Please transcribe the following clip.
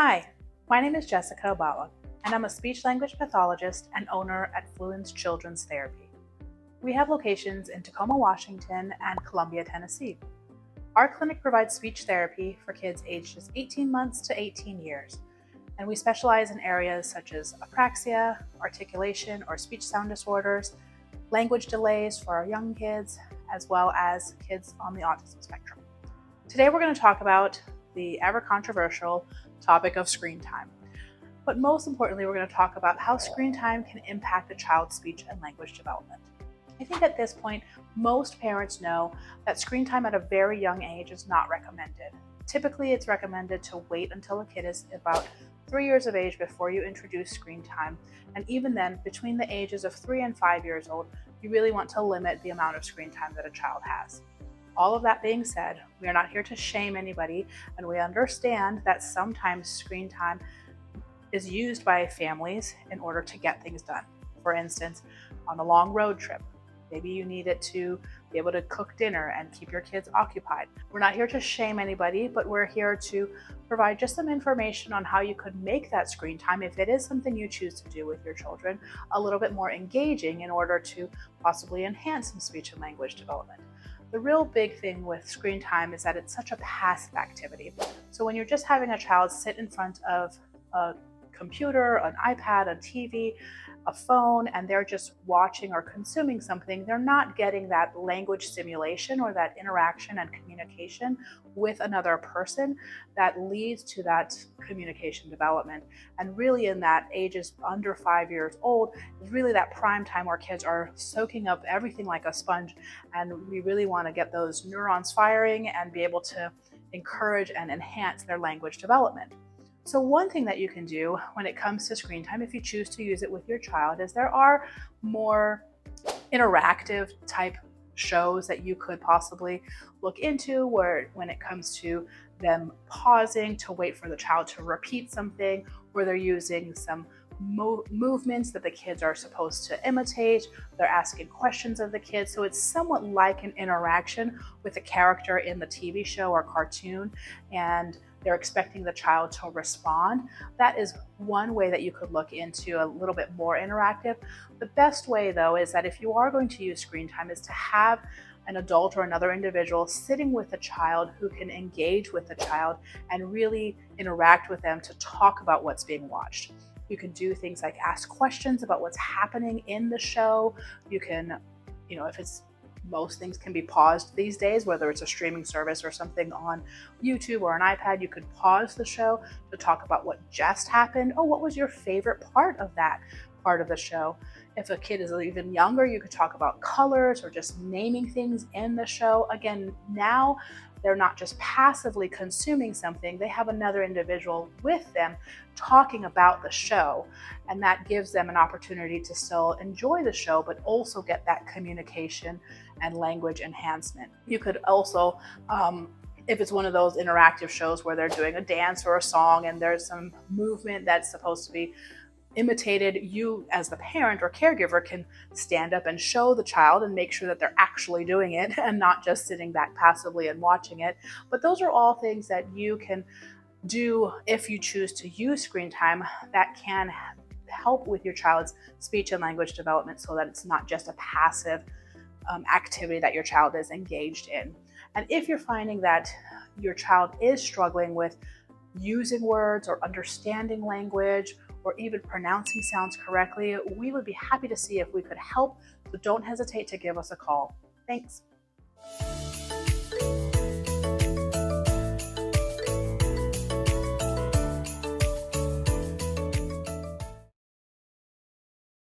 Hi, my name is Jessica Abawag, and I'm a speech-language pathologist and owner at Fluens Children's Therapy. We have locations in Tacoma, Washington, and Columbia, Tennessee. Our clinic provides speech therapy for kids ages 18 months to 18 years, and we specialize in areas such as apraxia, articulation or speech sound disorders, language delays for our young kids, as well as kids on the autism spectrum. Today we're going to talk about the ever controversial topic of screen time. But most importantly, we're going to talk about how screen time can impact a child's speech and language development. I think at this point, most parents know that screen time at a very young age is not recommended. Typically, it's recommended to wait until a kid is about 3 years of age before you introduce screen time. And even then, between the ages of 3 and 5 years old, you really want to limit the amount of screen time that a child has. All of that being said, we are not here to shame anybody, and we understand that sometimes screen time is used by families in order to get things done. For instance, on a long road trip, maybe you need it to be able to cook dinner and keep your kids occupied. We're not here to shame anybody, but we're here to provide just some information on how you could make that screen time, if it is something you choose to do with your children, a little bit more engaging in order to possibly enhance some speech and language development. The real big thing with screen time is that it's such a passive activity. So when you're just having a child sit in front of a computer, an iPad, a TV, a phone, and they're just watching or consuming something, they're not getting that language stimulation or that interaction and communication with another person that leads to that communication development. And really in that ages under 5 years old is really that prime time where kids are soaking up everything like a sponge, and we really want to get those neurons firing and be able to encourage and enhance their language development. So one thing that you can do when it comes to screen time, if you choose to use it with your child, is there are more interactive type shows that you could possibly look into, where when it comes to them pausing to wait for the child to repeat something, where they're using some movements that the kids are supposed to imitate, they're asking questions of the kids. So it's somewhat like an interaction with a character in the TV show or cartoon, and they're expecting the child to respond. That is one way that you could look into a little bit more interactive. The best way though is that if you are going to use screen time is to have an adult or another individual sitting with a child who can engage with the child and really interact with them to talk about what's being watched. You can do things like ask questions about what's happening in the show. You can, if it's most things can be paused these days, whether it's a streaming service or something on YouTube or an iPad, you could pause the show to talk about what just happened. Oh, what was your favorite part of that part of the show? If a kid is even younger, you could talk about colors or just naming things in the show. Again, now they're not just passively consuming something, they have another individual with them talking about the show, and that gives them an opportunity to still enjoy the show but also get that communication and language enhancement. You could also, if it's one of those interactive shows where they're doing a dance or a song and there's some movement that's supposed to be imitated, you as the parent or caregiver can stand up and show the child and make sure that they're actually doing it and not just sitting back passively and watching it. But those are all things that you can do if you choose to use screen time that can help with your child's speech and language development, so that it's not just a passive activity that your child is engaged in. And if you're finding that your child is struggling with using words or understanding language or even pronouncing sounds correctly, we would be happy to see if we could help. So don't hesitate to give us a call. Thanks.